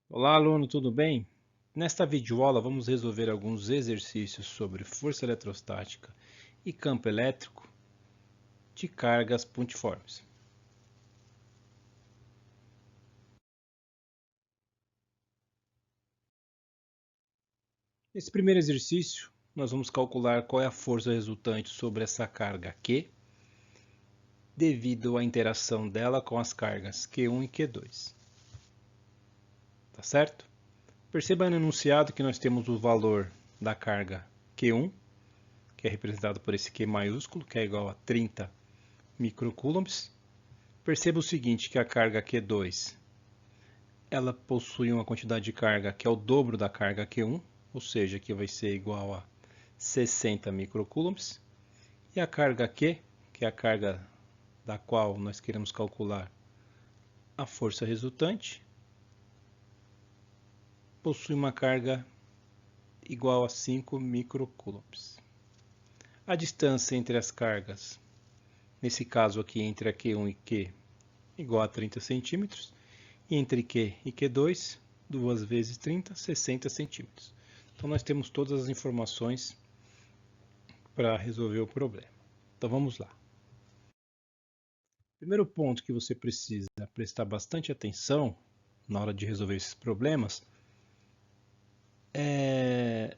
Olá, aluno, tudo bem? Nesta videoaula vamos resolver alguns exercícios sobre força eletrostática e campo elétrico de cargas pontiformes. Nesse primeiro exercício, nós vamos calcular qual é a força resultante sobre essa carga Q, devido à interação dela com as cargas Q1 e Q2. Tá certo? Perceba no enunciado que nós temos o valor da carga Q1, que é representado por esse Q maiúsculo, que é igual a 30 microcoulombs. Perceba o seguinte, que a carga Q2 ela possui uma quantidade de carga que é o dobro da carga Q1, ou seja, que vai ser igual a 60 microcoulombs. E a carga Q, que é a carga da qual nós queremos calcular a força resultante, possui uma carga igual a 5 microcoulombs. A distância entre as cargas, nesse caso aqui entre a Q1 e Q, igual a 30 centímetros, e entre Q e Q2, 2 vezes 30, 60 centímetros. Então nós temos todas as informações para resolver o problema. Então vamos lá. Primeiro ponto que você precisa prestar bastante atenção na hora de resolver esses problemas é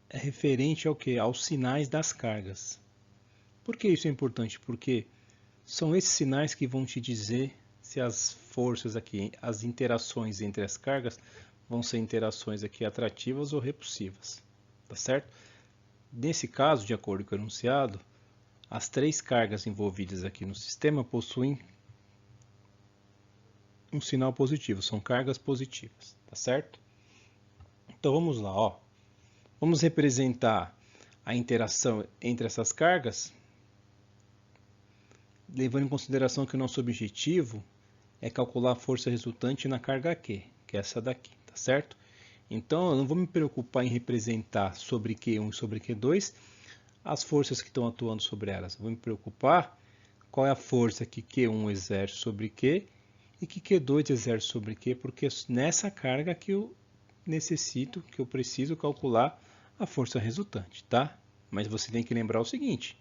referente ao que? Aos sinais das cargas. Por que isso é importante? Porque são esses sinais que vão te dizer se as forças aqui, as interações entre as cargas vão ser interações aqui atrativas ou repulsivas, tá certo? Nesse caso, de acordo com o enunciado, as três cargas envolvidas aqui no sistema possuem um sinal positivo, são cargas positivas, tá certo? Então vamos lá, ó. Vamos representar a interação entre essas cargas, levando em consideração que o nosso objetivo é calcular a força resultante na carga Q, que é essa daqui, tá certo? Então eu não vou me preocupar em representar sobre Q1 e sobre Q2 as forças que estão atuando sobre elas. Eu vou me preocupar qual é a força que Q1 exerce sobre Q e que Q2 exerce sobre Q, porque é nessa carga que eu necessito, que eu preciso calcular a força resultante, tá? Mas você tem que lembrar o seguinte,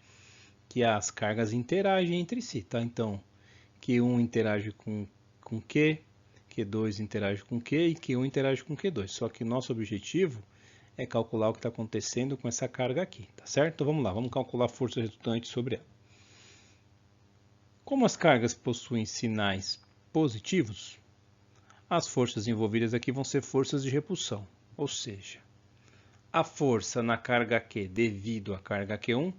que as cargas interagem entre si, tá? Então, Q1 interage com Q, Q2 interage com Q e Q1 interage com Q2. Só que nosso objetivo é calcular o que está acontecendo com essa carga aqui, tá certo? Então vamos lá, vamos calcular a força resultante sobre ela. Como as cargas possuem sinais positivos, as forças envolvidas aqui vão ser forças de repulsão, ou seja, a força na carga Q devido à carga Q1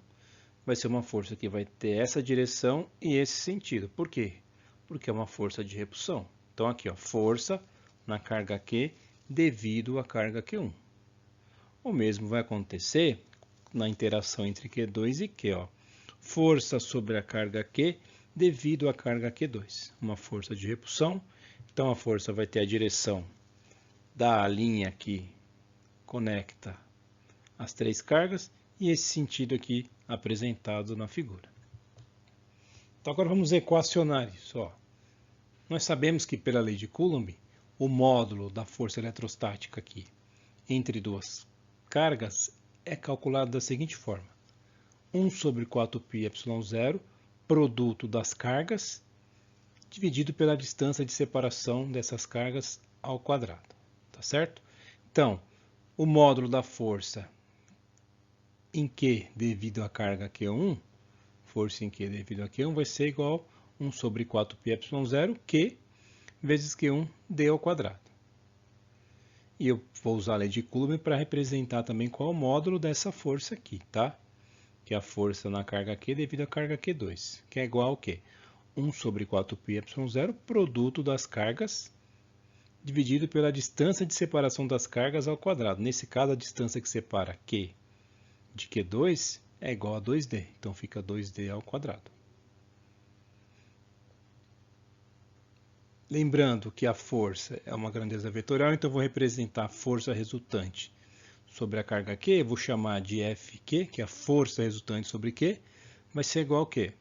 vai ser uma força que vai ter essa direção e esse sentido. Por quê? Porque é uma força de repulsão. Então aqui, ó, força na carga Q devido à carga Q1. O mesmo vai acontecer na interação entre Q2 e Q, ó. Força sobre a carga Q devido à carga Q2. Uma força de repulsão. Então a força vai ter a direção da linha que conecta as três cargas e esse sentido aqui apresentado na figura. Então agora vamos equacionar isso. Ó. Nós sabemos que pela lei de Coulomb, o módulo da força eletrostática aqui entre duas cargas é calculado da seguinte forma. 1 sobre 4πε0, produto das cargas, dividido pela distância de separação dessas cargas ao quadrado. Tá certo? Então, o módulo da força em Q devido à carga Q1, força em Q devido a Q1 vai ser igual a 1 sobre 4πε0, Q vezes Q1 d ao quadrado. E eu vou usar a lei de Coulomb para representar também qual é o módulo dessa força aqui, tá? Que é a força na carga Q devido à carga Q2, que é igual ao quê? 1 sobre 4πε0, produto das cargas, dividido pela distância de separação das cargas ao quadrado. Nesse caso, a distância que separa Q de Q2 é igual a 2D, então fica 2D ao quadrado. Lembrando que a força é uma grandeza vetorial, então eu vou representar a força resultante sobre a carga Q, eu vou chamar de Fq, que é a força resultante sobre Q, vai ser igual ao quê?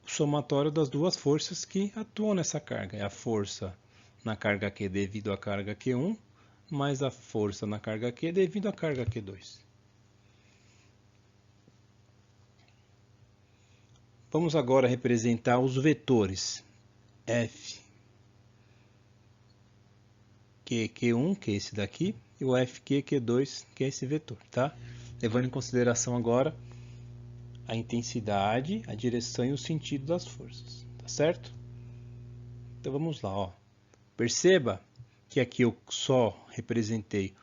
O somatório das duas forças que atuam nessa carga. É a força na carga Q devido à carga Q1, mais a força na carga Q devido à carga Q2. Vamos agora representar os vetores F, Q1, que é esse daqui, e o FQ, Q2, que é esse vetor, tá? Levando em consideração agora a intensidade, a direção e o sentido das forças, tá certo? Então vamos lá, ó. Perceba que aqui eu só representei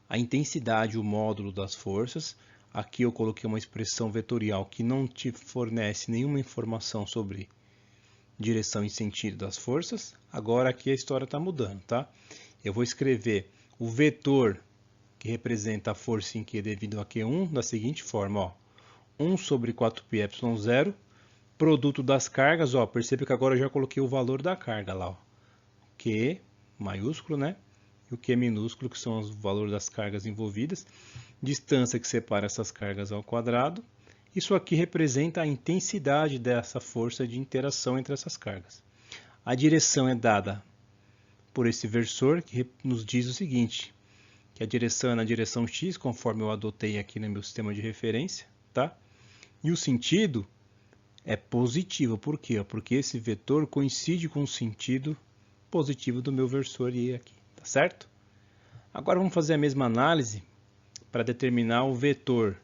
a intensidade, o módulo das forças. Aqui eu coloquei uma expressão vetorial que não te fornece nenhuma informação sobre direção e sentido das forças. Agora aqui a história está mudando, tá? Eu vou escrever o vetor que representa a força em Q devido a Q1 da seguinte forma, ó. 1 sobre 4πε0, produto das cargas, ó. Perceba que agora eu já coloquei o valor da carga lá, ó. Q maiúsculo, né? E o Q minúsculo, que são os valores das cargas envolvidas. Distância que separa essas cargas ao quadrado. Isso aqui representa a intensidade dessa força de interação entre essas cargas. A direção é dada por esse versor, que nos diz o seguinte, que a direção é na direção X, conforme eu adotei aqui no meu sistema de referência, tá? E o sentido é positivo. Por quê? Porque esse vetor coincide com o sentido positivo do meu versor I aqui, tá certo? Agora vamos fazer a mesma análise para determinar o vetor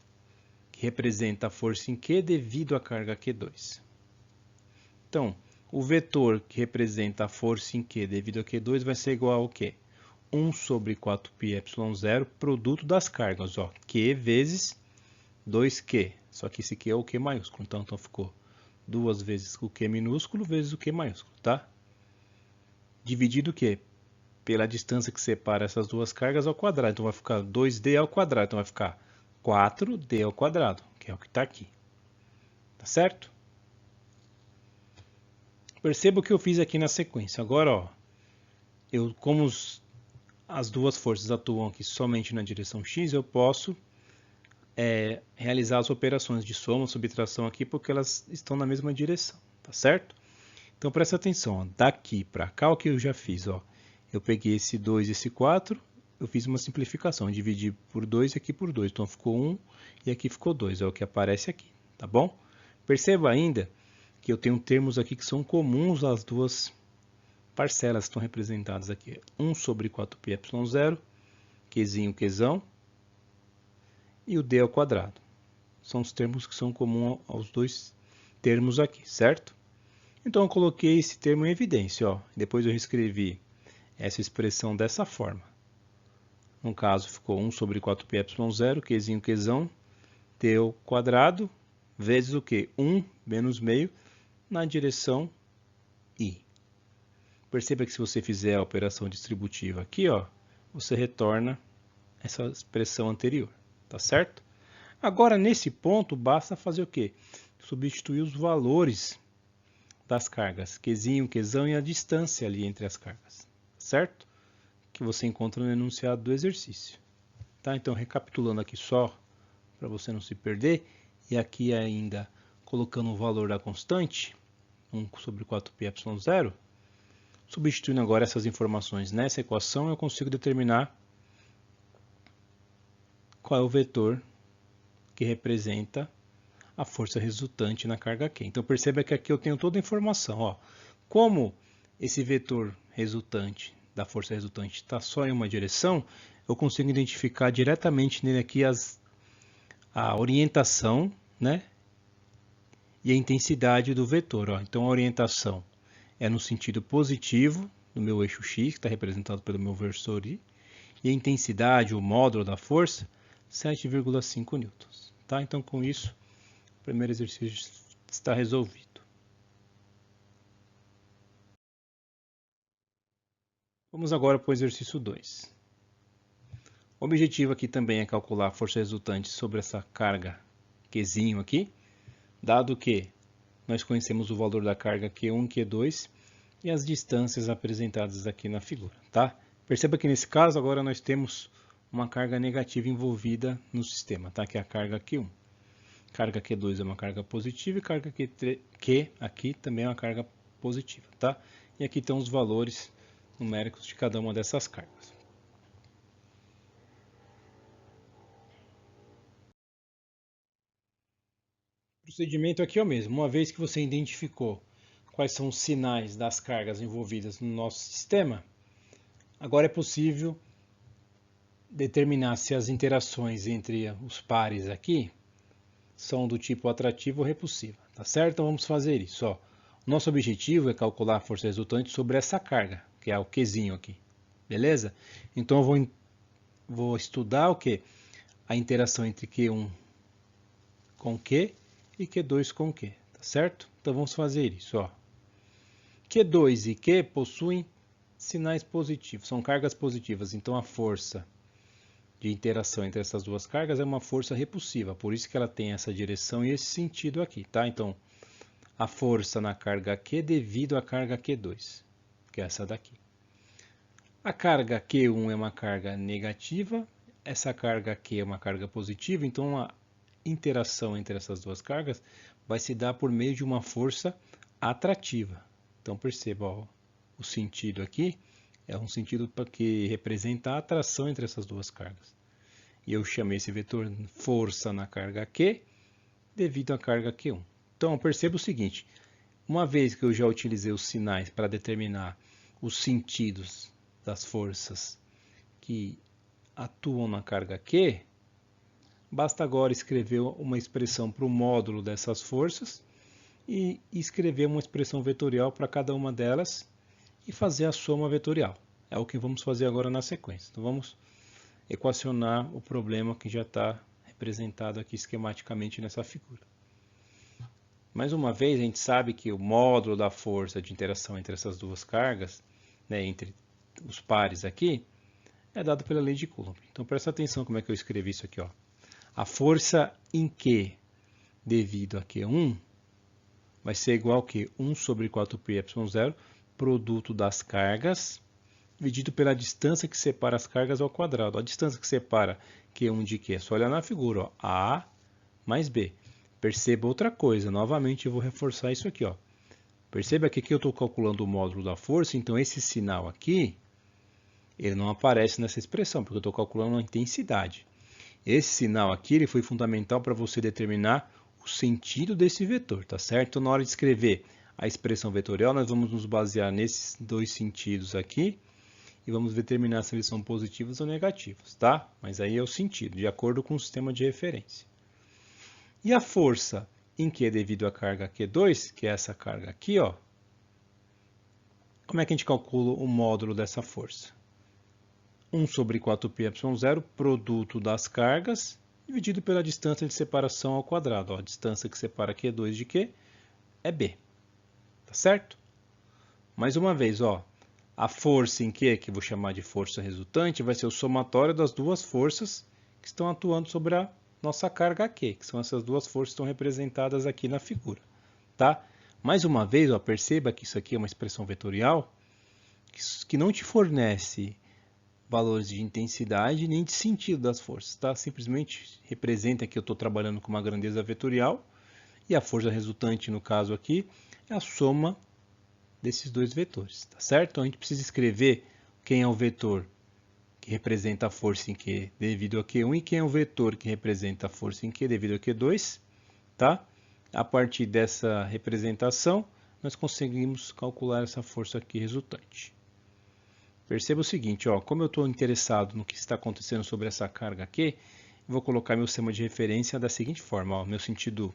que representa a força em Q devido à carga Q2. Então, o vetor que representa a força em Q devido a Q2 vai ser igual ao quê? 1 sobre 4πε0, produto das cargas, ó, Q vezes 2Q. Só que esse Q é o Q maiúsculo, então ficou 2 vezes o Q minúsculo vezes o Q maiúsculo, tá? Dividido o quê? Pela distância que separa essas duas cargas ao quadrado. Então vai ficar 2D ao quadrado, então vai ficar 4D ao quadrado, que é o que está aqui. Tá certo? Perceba o que eu fiz aqui na sequência. Agora, ó, como as duas forças atuam aqui somente na direção X, eu posso realizar as operações de soma, subtração aqui, porque elas estão na mesma direção, tá certo? Então presta atenção, ó, daqui para cá o que eu já fiz, ó, eu peguei esse 2 e esse 4, eu fiz uma simplificação, dividi por 2 e aqui por 2, então ficou 1 e aqui ficou 2, é o que aparece aqui, tá bom? Perceba ainda que eu tenho termos aqui que são comuns às duas parcelas que estão representadas aqui. 1 sobre 4πε0, Qzinho, Qzão, e o D ao quadrado. São os termos que são comuns aos dois termos aqui, certo? Então eu coloquei esse termo em evidência, ó. Depois eu reescrevi essa expressão dessa forma. No caso ficou 1 sobre 4πε0, Qzinho, Qzão, T ao quadrado, vezes o quê? 1 menos meio na direção I. Perceba que se você fizer a operação distributiva aqui, ó, você retorna essa expressão anterior, tá certo? Agora, nesse ponto, basta fazer o quê? Substituir os valores das cargas, Qzinho, Qzão e a distância ali entre as cargas, certo? Que você encontra no enunciado do exercício. Tá? Então, recapitulando aqui só, para você não se perder, e aqui ainda colocando o valor da constante, 1 sobre 4πε0, substituindo agora essas informações nessa equação, eu consigo determinar qual é o vetor que representa a força resultante na carga Q. Então perceba que aqui eu tenho toda a informação. Ó. Como esse vetor resultante da força resultante está só em uma direção, eu consigo identificar diretamente nele aqui a orientação, né, e a intensidade do vetor. Ó. Então a orientação é no sentido positivo do meu eixo X, que está representado pelo meu versor I, e a intensidade, o módulo da força, 7,5 newtons. Tá? Então com isso, o primeiro exercício está resolvido. Vamos agora para o exercício 2. O objetivo aqui também é calcular a força resultante sobre essa carga Qzinho aqui, dado que nós conhecemos o valor da carga Q1 e Q2 e as distâncias apresentadas aqui na figura, tá? Perceba que nesse caso agora nós temos uma carga negativa envolvida no sistema, tá? Que é a carga Q1. Carga Q2 é uma carga positiva e carga Q aqui também é uma carga positiva, tá? E aqui estão os valores numéricos de cada uma dessas cargas. O procedimento aqui é o mesmo. Uma vez que você identificou quais são os sinais das cargas envolvidas no nosso sistema, agora é possível determinar se as interações entre os pares aqui são do tipo atrativa ou repulsiva, tá certo? Então vamos fazer isso, ó. O nosso objetivo é calcular a força resultante sobre essa carga, que é o Qzinho aqui, beleza? Então eu vou estudar o que? A interação entre Q1 com Q e Q2 com Q, tá certo? Então vamos fazer isso, ó. Q2 e Q possuem sinais positivos, são cargas positivas, então a força de interação entre essas duas cargas é uma força repulsiva, por isso que ela tem essa direção e esse sentido aqui, tá? Então, a força na carga Q devido à carga Q2, que é essa daqui. A carga Q1 é uma carga negativa, essa carga Q é uma carga positiva, então a interação entre essas duas cargas vai se dar por meio de uma força atrativa. Então perceba, ó, o sentido aqui é um sentido que representa a atração entre essas duas cargas. E eu chamei esse vetor força na carga Q devido à carga Q1. Então perceba o seguinte, uma vez que eu já utilizei os sinais para determinar os sentidos das forças que atuam na carga Q, basta agora escrever uma expressão para o módulo dessas forças e escrever uma expressão vetorial para cada uma delas e fazer a soma vetorial. É o que vamos fazer agora na sequência. Então vamos equacionar o problema que já está representado aqui esquematicamente nessa figura. Mais uma vez, a gente sabe que o módulo da força de interação entre essas duas cargas, né, entre os pares aqui, é dado pela lei de Coulomb. Então presta atenção como é que eu escrevi isso aqui, ó. A força em Q devido a Q1 vai ser igual a que 1 sobre 4πε0, produto das cargas, dividido pela distância que separa as cargas ao quadrado. A distância que separa Q1 de Q é só olhar na figura, ó, A mais B. Perceba outra coisa, novamente eu vou reforçar isso aqui, ó. Perceba que aqui eu estou calculando o módulo da força, então esse sinal aqui, ele não aparece nessa expressão, porque eu estou calculando a intensidade. Esse sinal aqui ele foi fundamental para você determinar o sentido desse vetor, tá certo? Então, na hora de escrever a expressão vetorial, nós vamos nos basear nesses dois sentidos aqui e vamos determinar se eles são positivos ou negativos, tá? Mas aí é o sentido, de acordo com o sistema de referência. E a força em Q devido à carga Q2, que é essa carga aqui, ó, como é que a gente calcula o módulo dessa força? 1 sobre 4πε0, produto das cargas, dividido pela distância de separação ao quadrado. Ó, a distância que separa Q2 de Q é B. Tá certo? Mais uma vez, ó, a força em Q, que eu vou chamar de força resultante, vai ser o somatório das duas forças que estão atuando sobre a nossa carga Q, que são essas duas forças que estão representadas aqui na figura. Tá? Mais uma vez, ó, perceba que isso aqui é uma expressão vetorial que não te fornece valores de intensidade nem de sentido das forças, tá? Simplesmente representa que eu estou trabalhando com uma grandeza vetorial e a força resultante, no caso aqui, é a soma desses dois vetores, tá certo? Então a gente precisa escrever quem é o vetor que representa a força em Q devido a Q1 e quem é o vetor que representa a força em Q devido a Q2, tá? A partir dessa representação, nós conseguimos calcular essa força aqui resultante. Perceba o seguinte, ó, como eu estou interessado no que está acontecendo sobre essa carga aqui, eu vou colocar meu sistema de referência da seguinte forma, ó, meu sentido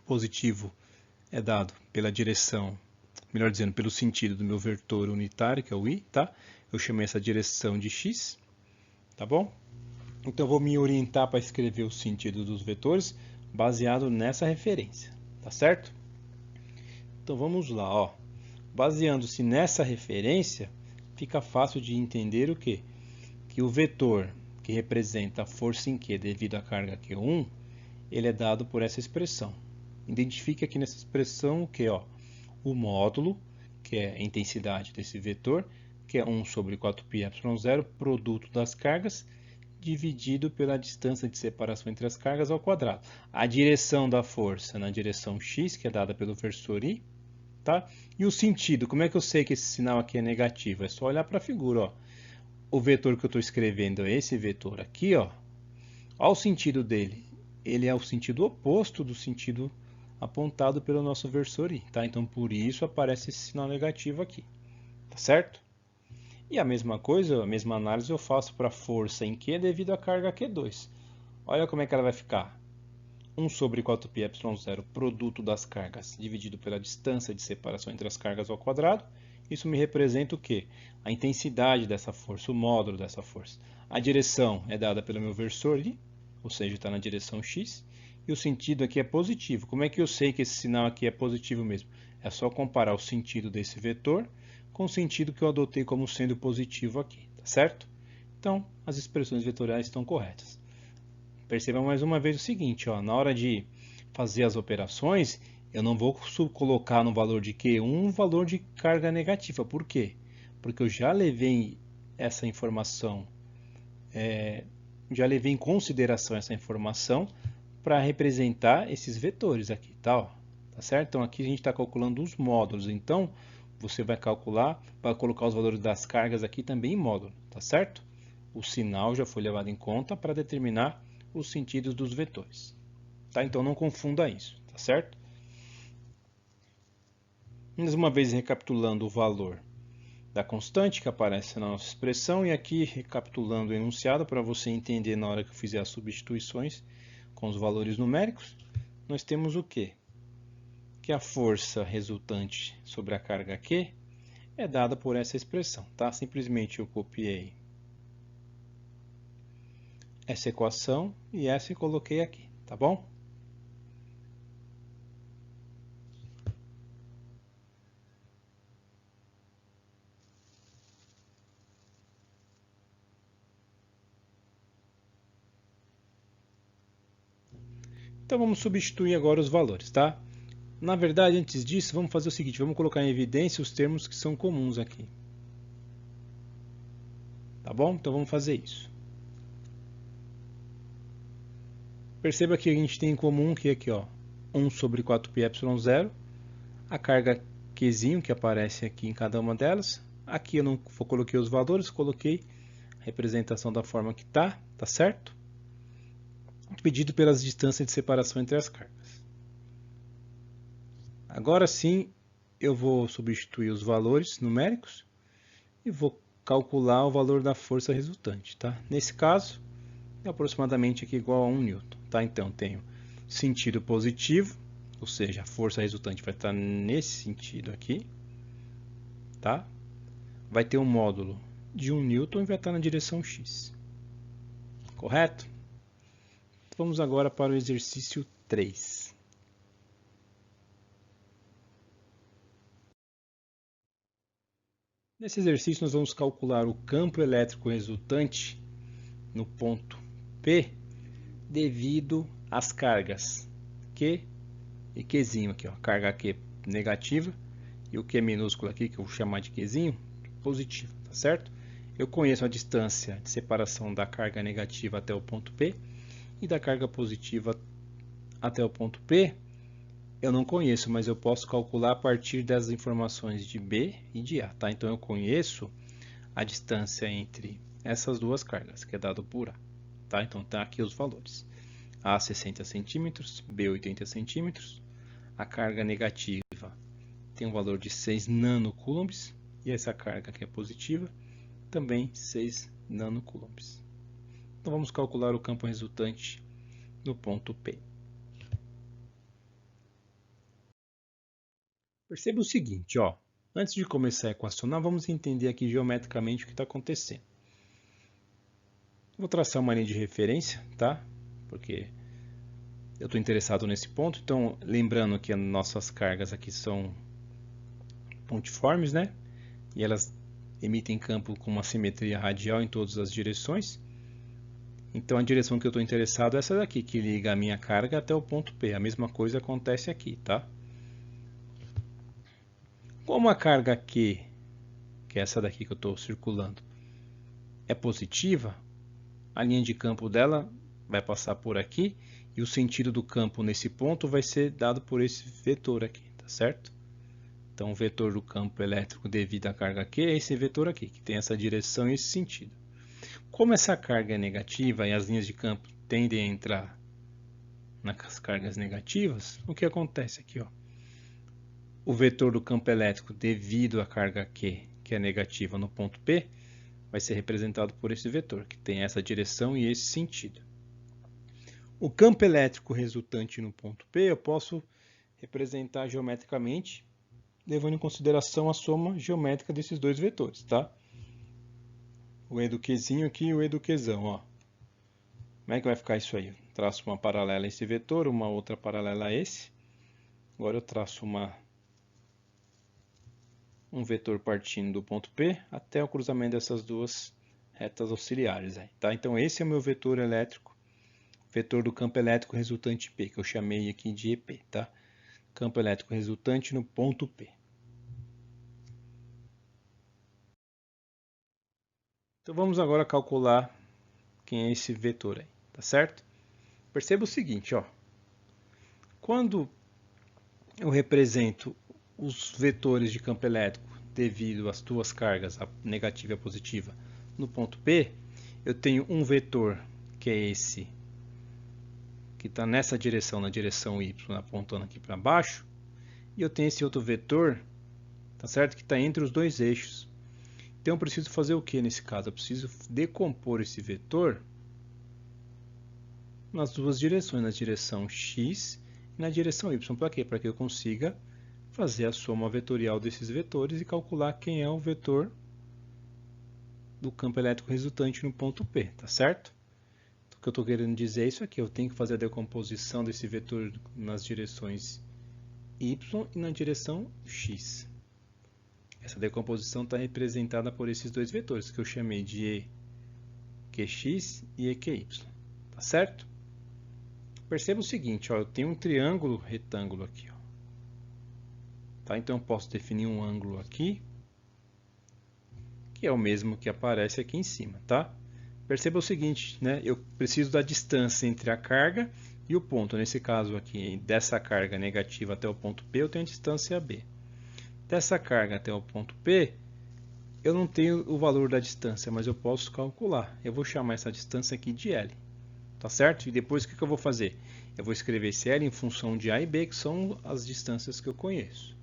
positivo é dado pela direção, melhor dizendo, pelo sentido do meu vetor unitário, que é o I, tá? Eu chamei essa direção de X, tá bom? Então eu vou me orientar para escrever o sentido dos vetores baseado nessa referência, tá certo? Então vamos lá, ó. Baseando-se nessa referência, fica fácil de entender o quê? Que o vetor que representa a força em Q devido à carga Q1, ele é dado por essa expressão. Identifique aqui nessa expressão o que? O módulo, que é a intensidade desse vetor, que é 1 sobre 4πε0, produto das cargas, dividido pela distância de separação entre as cargas ao quadrado. A direção da força na direção x, que é dada pelo versor I, tá? E o sentido, como é que eu sei que esse sinal aqui é negativo? É só olhar para a figura, ó. O vetor que eu estou escrevendo é esse vetor aqui, ó. Olha o sentido dele. Ele é o sentido oposto do sentido apontado pelo nosso versor I, tá? Então, por isso aparece esse sinal negativo aqui, tá certo? E a mesma coisa, a mesma análise eu faço para a força em Q devido à carga Q2. Olha como é que ela vai ficar. 1 sobre 4πε0 produto das cargas dividido pela distância de separação entre as cargas ao quadrado. Isso me representa o quê? A intensidade dessa força, o módulo dessa força. A direção é dada pelo meu versor I, ou seja, está na direção x. E o sentido aqui é positivo. Como é que eu sei que esse sinal aqui é positivo mesmo? É só comparar o sentido desse vetor com o sentido que eu adotei como sendo positivo aqui, tá certo? Então, as expressões vetoriais estão corretas. Perceba mais uma vez o seguinte, ó, na hora de fazer as operações, eu não vou colocar no valor de Q1 um valor de carga negativa. Por quê? Porque eu já levei essa informação, já levei em consideração essa informação para representar esses vetores aqui, tá? Ó, tá certo? Então aqui a gente está calculando os módulos, então você vai calcular, vai colocar os valores das cargas aqui também em módulo, tá certo? O sinal já foi levado em conta para determinar os sentidos dos vetores, tá? Então não confunda isso, tá certo? Mais uma vez recapitulando o valor da constante que aparece na nossa expressão e aqui recapitulando o enunciado para você entender na hora que eu fizer as substituições com os valores numéricos, nós temos o quê? Que a força resultante sobre a carga Q é dada por essa expressão, tá? Simplesmente eu copiei essa equação e essa eu coloquei aqui, tá bom? Então vamos substituir agora os valores, tá? Na verdade, antes disso, vamos fazer o seguinte, vamos colocar em evidência os termos que são comuns aqui. Tá bom? Então vamos fazer isso. Perceba que a gente tem em comum que aqui, ó, 1 sobre 4πε0, a carga Qzinho que aparece aqui em cada uma delas. Aqui eu não coloquei os valores, coloquei a representação da forma que tá certo? Dividido pelas distâncias de separação entre as cargas. Agora sim, eu vou substituir os valores numéricos e vou calcular o valor da força resultante, tá? Nesse caso, é aproximadamente aqui igual a 1 newton, tá? Então, tenho sentido positivo, ou seja, a força resultante vai estar nesse sentido aqui, tá? Vai ter um módulo de 1 newton e vai estar na direção x. Correto? Vamos agora para o exercício 3. Nesse exercício, nós vamos calcular o campo elétrico resultante no ponto P devido às cargas Q e Qzinho aqui, ó, carga Q negativa e o Q minúsculo aqui, que eu vou chamar de Qzinho, positivo, tá certo? Eu conheço a distância de separação da carga negativa até o ponto P e da carga positiva até o ponto P. Eu não conheço, mas eu posso calcular a partir das informações de B e de A, tá? Então eu conheço a distância entre essas duas cargas, que é dado por A, tá? Então tá aqui os valores. A 60 centímetros, B 80 centímetros. A carga negativa tem um valor de 6 nanocoulombs e essa carga que é positiva também 6 nanocoulombs. Então vamos calcular o campo resultante no ponto P. Perceba o seguinte, ó, antes de começar a equacionar, vamos entender aqui geometricamente o que está acontecendo. Vou traçar uma linha de referência, tá? Porque eu estou interessado nesse ponto. Então, lembrando que as nossas cargas aqui são pontiformes, né? E elas emitem campo com uma simetria radial em todas as direções. Então, a direção que eu estou interessado é essa daqui, que liga a minha carga até o ponto P. A mesma coisa acontece aqui, tá? Como a carga Q, que é essa daqui que eu estou circulando, é positiva, a linha de campo dela vai passar por aqui e o sentido do campo nesse ponto vai ser dado por esse vetor aqui, tá certo? Então, o vetor do campo elétrico devido à carga Q é esse vetor aqui, que tem essa direção e esse sentido. Como essa carga é negativa e as linhas de campo tendem a entrar nas cargas negativas, o que acontece aqui? Ó? O vetor do campo elétrico devido à carga Q, que é negativa no ponto P, vai ser representado por esse vetor, que tem essa direção e esse sentido. O campo elétrico resultante no ponto P, eu posso representar geometricamente, levando em consideração a soma geométrica desses dois vetores, tá? O E do Qzinho aqui e o E do Qzão, ó. Como é que vai ficar isso aí? Eu traço uma paralela a esse vetor, uma outra paralela a esse. Agora eu traço um vetor partindo do ponto P até o cruzamento dessas duas retas auxiliares aí, tá? Então esse é o meu vetor elétrico, vetor do campo elétrico resultante P, que eu chamei aqui de EP, tá? Campo elétrico resultante no ponto P. Então vamos agora calcular quem é esse vetor aí, tá certo? Perceba o seguinte, ó. Quando eu represento os vetores de campo elétrico devido às duas cargas, a negativa e a positiva, no ponto P, eu tenho um vetor que é esse, que está nessa direção, na direção Y, apontando aqui para baixo, e eu tenho esse outro vetor, tá certo? Que está entre os dois eixos. Então eu preciso fazer o que nesse caso? Eu preciso decompor esse vetor nas duas direções, na direção x e na direção y. Para quê? Para que eu consiga fazer a soma vetorial desses vetores e calcular quem é o vetor do campo elétrico resultante no ponto P, tá certo? O que eu estou querendo dizer é isso aqui, eu tenho que fazer a decomposição desse vetor nas direções y e na direção x. Essa decomposição está representada por esses dois vetores, que eu chamei de EQX e EQY, tá certo? Perceba o seguinte, ó, eu tenho um triângulo retângulo aqui, ó. Tá? Então eu posso definir um ângulo aqui, que é o mesmo que aparece aqui em cima, tá? Perceba o seguinte, né? Eu preciso da distância entre a carga e o ponto. Nesse caso aqui, dessa carga negativa até o ponto P, eu tenho a distância B. Dessa carga até o ponto P, eu não tenho o valor da distância, mas eu posso calcular. Eu vou chamar essa distância aqui de L. Tá certo? E depois o que eu vou fazer? Eu vou escrever esse L em função de A e B, que são as distâncias que eu conheço.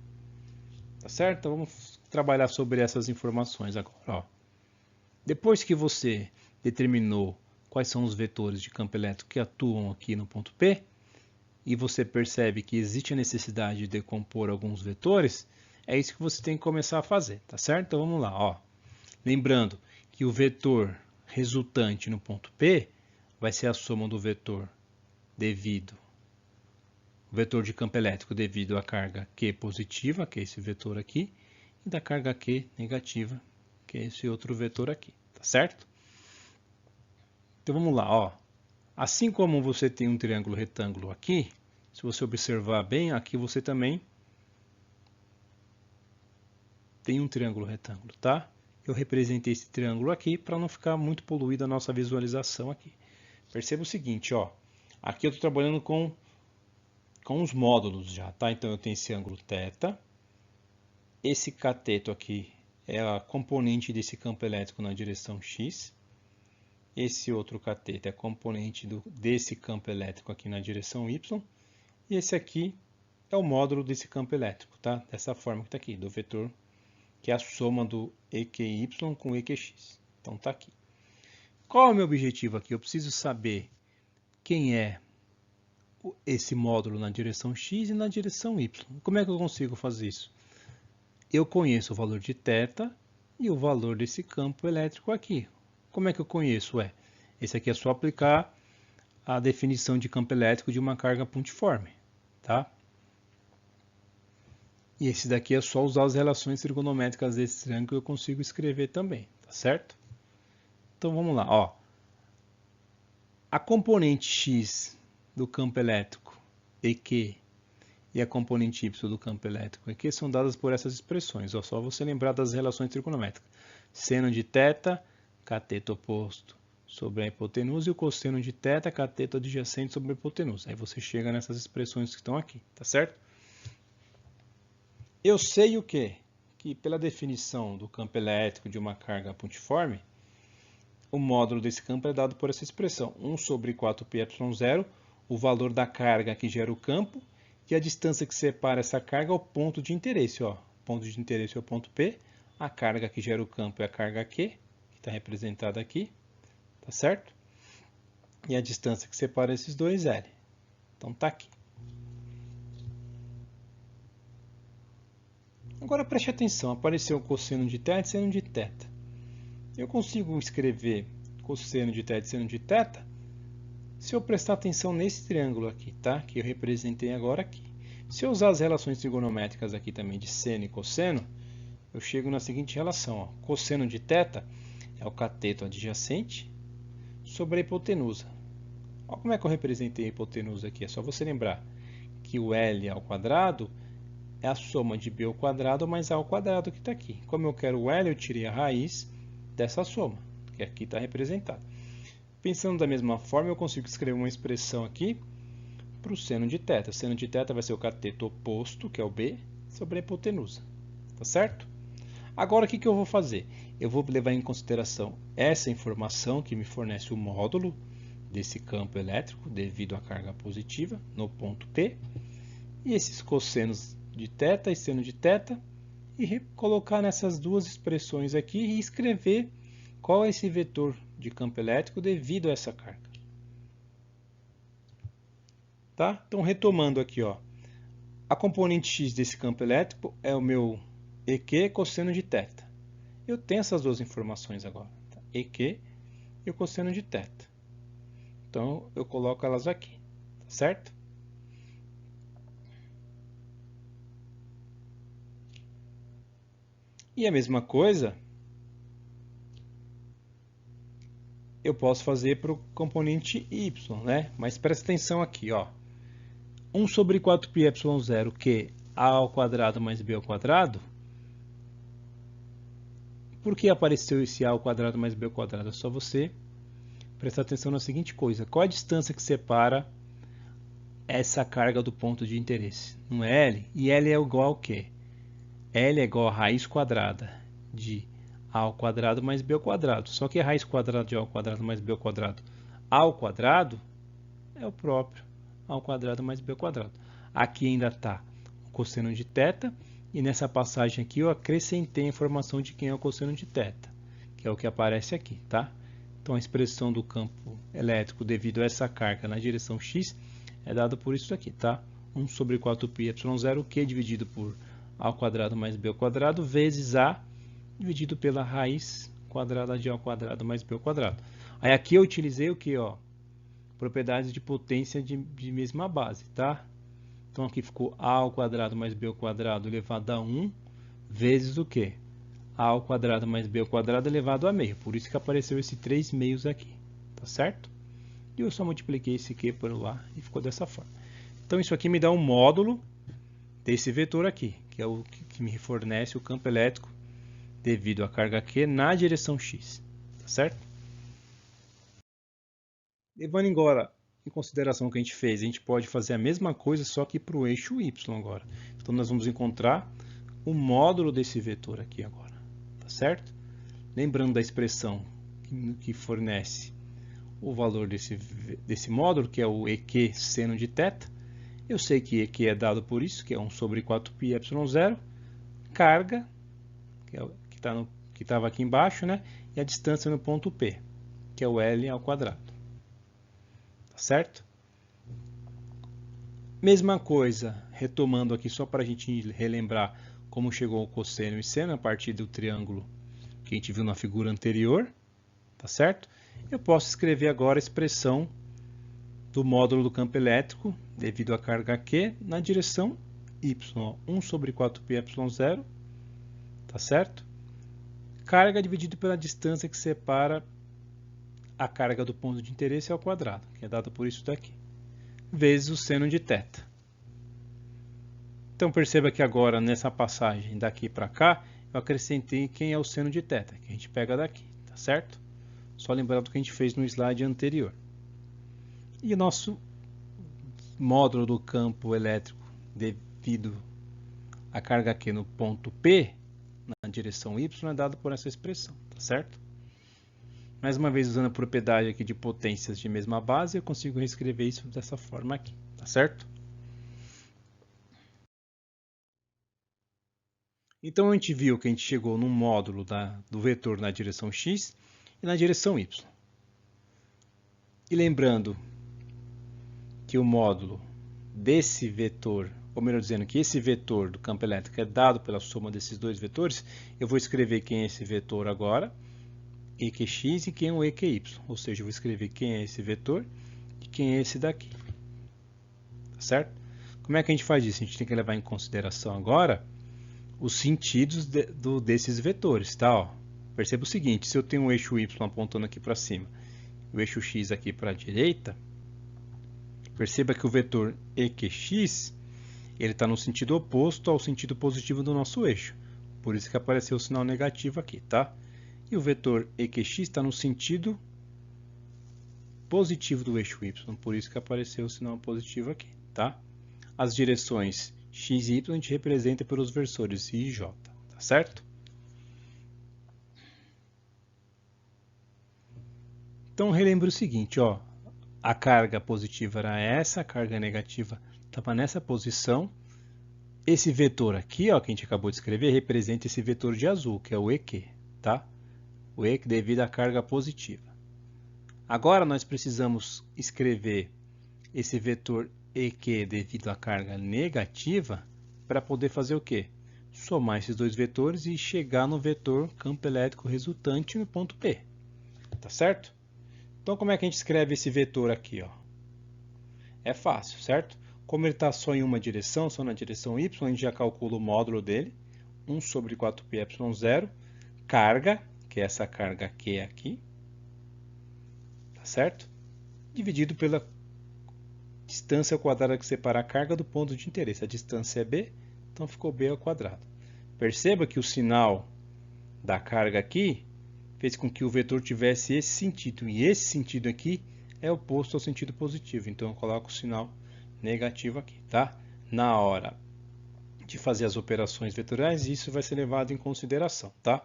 Tá certo? Então vamos trabalhar sobre essas informações agora. Ó. Depois que você determinou quais são os vetores de campo elétrico que atuam aqui no ponto P, e você percebe que existe a necessidade de decompor alguns vetores, é isso que você tem que começar a fazer, tá certo? Então vamos lá, ó. Lembrando que o vetor resultante no ponto P vai ser a soma do vetor o vetor de campo elétrico devido à carga Q positiva, que é esse vetor aqui, e da carga Q negativa, que é esse outro vetor aqui, tá certo? Então vamos lá, ó. Assim como você tem um triângulo retângulo aqui, se você observar bem, aqui você também tem um triângulo retângulo, tá? Eu representei esse triângulo aqui para não ficar muito poluída a nossa visualização aqui. Perceba o seguinte, ó. Aqui eu estou trabalhando com os módulos já, tá? Então eu tenho esse ângulo θ. Esse cateto aqui é a componente desse campo elétrico na direção x. Esse outro cateto é a componente desse campo elétrico aqui na direção y. E esse aqui é o módulo desse campo elétrico, tá? Dessa forma que está aqui, do vetor, que é a soma do EQY com o EQX. Então tá aqui. Qual é o meu objetivo aqui? Eu preciso saber quem é esse módulo na direção x e na direção y. Como é que eu consigo fazer isso? Eu conheço o valor de θ e o valor desse campo elétrico aqui. Como é que eu conheço? Esse aqui é só aplicar a definição de campo elétrico de uma carga pontiforme, tá? E esse daqui é só usar as relações trigonométricas desse triângulo que eu consigo escrever também, tá certo? Então vamos lá, ó. A componente x do campo elétrico EQ e a componente y do campo elétrico EQ são dadas por essas expressões. Ó, só você lembrar das relações trigonométricas. Seno de θ, cateto oposto sobre a hipotenusa, e o cosseno de θ, cateto adjacente sobre a hipotenusa. Aí você chega nessas expressões que estão aqui, tá certo? Eu sei o quê? Que pela definição do campo elétrico de uma carga pontiforme, o módulo desse campo é dado por essa expressão, 1 sobre 4πε0, o valor da carga que gera o campo, e a distância que separa essa carga ao ponto de interesse. Ó. O ponto de interesse é o ponto P, a carga que gera o campo é a carga Q, que está representada aqui, tá certo? E a distância que separa esses dois, L. Então tá aqui. Agora preste atenção, apareceu o cosseno de θ e seno de θ. Eu consigo escrever cosseno de θ e seno de θ se eu prestar atenção nesse triângulo aqui, tá? Que eu representei agora aqui. Se eu usar as relações trigonométricas aqui também de seno e cosseno, eu chego na seguinte relação. Ó. Cosseno de θ é o cateto adjacente sobre a hipotenusa. Olha como é que eu representei a hipotenusa aqui. É só você lembrar que o L ao quadrado é a soma de b ao quadrado mais a ao quadrado que está aqui. Como eu quero o L, eu tirei a raiz dessa soma, que aqui está representada. Pensando da mesma forma, eu consigo escrever uma expressão aqui para o seno de θ. O seno de θ vai ser o cateto oposto, que é o b, sobre a hipotenusa. Tá certo? Agora, o que eu vou fazer? Eu vou levar em consideração essa informação que me fornece o módulo desse campo elétrico devido à carga positiva no ponto P, e esses cossenos de θ e seno de θ, e colocar nessas duas expressões aqui e escrever qual é esse vetor de campo elétrico devido a essa carga. Tá? Então, retomando aqui, ó, a componente x desse campo elétrico é o meu EQ cosseno de θ. Eu tenho essas duas informações agora, tá? EQ e o cosseno de θ. Então, eu coloco elas aqui, tá certo? E a mesma coisa eu posso fazer para o componente y, né? Mas presta atenção aqui, ó. 1 sobre 4πε0, que a ao quadrado mais b ao quadrado. Por que apareceu esse a ao quadrado mais b ao quadrado? É só você prestar atenção na seguinte coisa. Qual a distância que separa essa carga do ponto de interesse? Não é L? E L é igual ao quê? L é igual a raiz quadrada de a ao quadrado mais b ao quadrado. Só que a raiz quadrada de a ao quadrado mais b ao quadrado ao quadrado é o próprio a ao quadrado mais b ao quadrado. Aqui ainda está o cosseno de θ, e nessa passagem aqui eu acrescentei a informação de quem é o cosseno de θ, que é o que aparece aqui, tá? Então a expressão do campo elétrico devido a essa carga na direção x é dada por isso aqui, tá? 1 sobre 4πε0, Q dividido por a ao quadrado mais b ao quadrado, vezes a dividido pela raiz quadrada de a ao quadrado mais b ao quadrado. Aí aqui eu utilizei o que, ó? Propriedades de potência de mesma base, tá? Então aqui ficou a ao quadrado mais b ao quadrado elevado a 1 vezes o quê? A ao quadrado mais b ao quadrado elevado a meio. Por isso que apareceu esse 3 meios aqui, tá certo? E eu só multipliquei esse Q por lá e ficou dessa forma. Então isso aqui me dá um módulo desse vetor aqui, que é o que me fornece o campo elétrico devido à carga Q na direção x, tá certo? Levando agora em consideração o que a gente fez, a gente pode fazer a mesma coisa só que para o eixo y agora. Então nós vamos encontrar o módulo desse vetor aqui agora, tá certo? Lembrando da expressão que fornece o valor desse módulo, que é o EQ seno de θ. Eu sei que EQ é dado por isso, que é 1 sobre 4πε0, carga, que estava aqui embaixo, né? E a distância no ponto P, que é o L ao quadrado. Tá certo? Mesma coisa, retomando aqui só para a gente relembrar como chegou o cosseno e seno a partir do triângulo que a gente viu na figura anterior, tá certo? Eu posso escrever agora a expressão do módulo do campo elétrico devido à carga Q na direção y, 1 sobre 4πε0, tá certo? Carga dividido pela distância que separa a carga do ponto de interesse ao quadrado, que é dado por isso daqui, vezes o seno de θ. Então perceba que agora nessa passagem daqui para cá, eu acrescentei quem é o seno de θ, que a gente pega daqui, tá certo? Só lembrando o que a gente fez no slide anterior. E o nosso módulo do campo elétrico devido a carga Q no ponto P, na direção Y, é dado por essa expressão, tá certo? Mais uma vez, usando a propriedade aqui de potências de mesma base, eu consigo reescrever isso dessa forma aqui, tá certo? Então, a gente viu que a gente chegou no módulo do vetor na direção x e na direção y. E lembrando que o módulo desse vetor, ou melhor dizendo, que esse vetor do campo elétrico é dado pela soma desses dois vetores, eu vou escrever quem é esse vetor agora, EQX, e quem é o EQY. Ou seja, eu vou escrever quem é esse vetor e quem é esse daqui. Tá certo? Como é que a gente faz isso? A gente tem que levar em consideração agora os sentidos desses vetores, tá? Ó, perceba o seguinte, se eu tenho um eixo y apontando aqui para cima e o eixo x aqui para a direita, perceba que o vetor EQX ele está no sentido oposto ao sentido positivo do nosso eixo. Por isso que apareceu o sinal negativo aqui, tá? E o vetor EQX está no sentido positivo do eixo y, por isso que apareceu o sinal positivo aqui, tá? As direções x e y a gente representa pelos versores I e j, tá certo? Então relembra o seguinte, ó, a carga positiva era essa, a carga negativa estava nessa posição. Esse vetor aqui, ó, que a gente acabou de escrever, representa esse vetor de azul, que é o EQ, tá? O EQ devido à carga positiva. Agora nós precisamos escrever esse vetor EQ devido à carga negativa para poder fazer o quê? Somar esses dois vetores e chegar no vetor campo elétrico resultante no ponto P. Tá certo? Então, como é que a gente escreve esse vetor aqui? Ó? É fácil, certo? Como ele está só em uma direção, só na direção Y, a gente já calcula o módulo dele. 1 sobre 4πε0, carga, que é essa carga Q aqui, tá certo? Dividido pela distância ao quadrado que separa a carga do ponto de interesse. A distância é B, então ficou B ao quadrado. Perceba que o sinal da carga aqui fez com que o vetor tivesse esse sentido. E esse sentido aqui é oposto ao sentido positivo. Então eu coloco o sinal negativo aqui, tá? Na hora de fazer as operações vetoriais, isso vai ser levado em consideração, tá?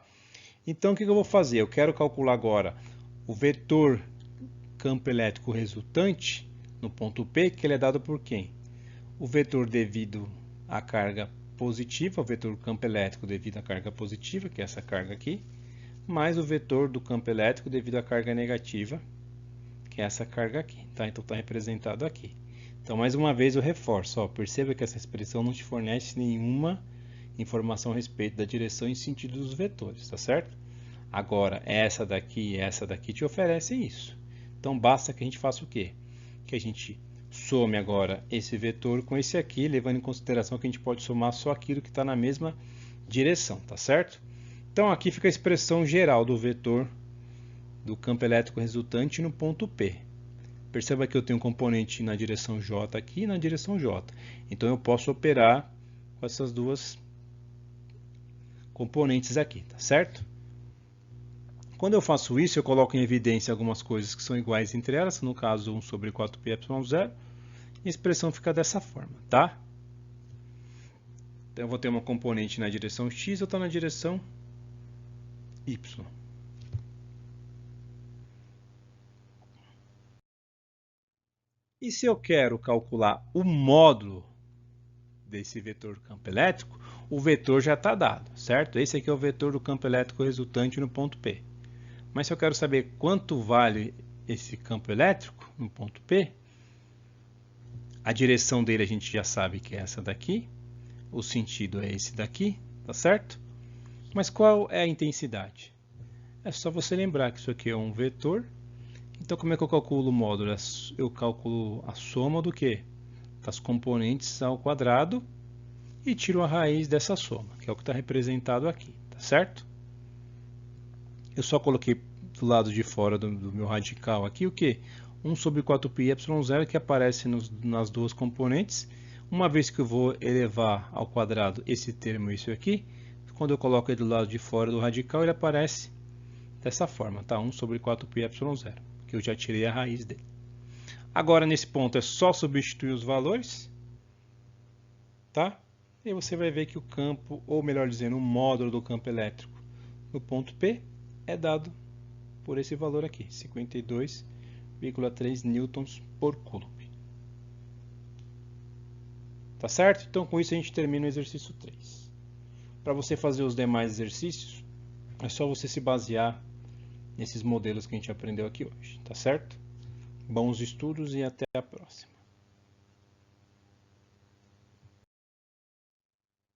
Então o que eu vou fazer? Eu quero calcular agora o vetor campo elétrico resultante no ponto P, que ele é dado por quem? O vetor devido à carga positiva, o vetor do campo elétrico devido à carga positiva, que é essa carga aqui, mais o vetor do campo elétrico devido à carga negativa, que é essa carga aqui. Tá? Então está representado aqui. Então, mais uma vez, eu reforço. Ó, perceba que essa expressão não te fornece nenhuma informação a respeito da direção e sentido dos vetores, tá certo? Agora, essa daqui e essa daqui te oferecem isso. Então, basta que a gente faça o quê? Que a gente some agora esse vetor com esse aqui, levando em consideração que a gente pode somar só aquilo que está na mesma direção, tá certo? Então, aqui fica a expressão geral do vetor do campo elétrico resultante no ponto P. Perceba que eu tenho um componente na direção J aqui e na direção J. Então, eu posso operar com essas duas componentes aqui, tá certo? Quando eu faço isso, eu coloco em evidência algumas coisas que são iguais entre elas, no caso 1 sobre 4πε0, e a expressão fica dessa forma, tá? Então eu vou ter uma componente na direção x e outra na direção y. E se eu quero calcular o módulo desse vetor do campo elétrico, o vetor já está dado, certo? Esse aqui é o vetor do campo elétrico resultante no ponto P. Mas se eu quero saber quanto vale esse campo elétrico no ponto P, a direção dele a gente já sabe que é essa daqui, o sentido é esse daqui, tá certo? Mas qual é a intensidade? É só você lembrar que isso aqui é um vetor. Então, como é que eu calculo o módulo? Eu calculo a soma do quê? Das componentes ao quadrado e tiro a raiz dessa soma, que é o que está representado aqui, tá certo? Eu só coloquei do lado de fora do meu radical aqui o que? 1 sobre 4πε0 que aparece nas duas componentes. Uma vez que eu vou elevar ao quadrado esse termo e isso aqui, quando eu coloco ele do lado de fora do radical, ele aparece dessa forma, tá? 1 sobre 4πε0, que eu já tirei a raiz dele. Agora, nesse ponto, é só substituir os valores, tá? E você vai ver que o campo, ou melhor dizendo, o módulo do campo elétrico no ponto P é dado por esse valor aqui, 52,3 newtons por coulomb. Tá certo? Então com isso a gente termina o exercício 3. Para você fazer os demais exercícios, é só você se basear nesses modelos que a gente aprendeu aqui hoje, tá certo? Bons estudos e até a próxima.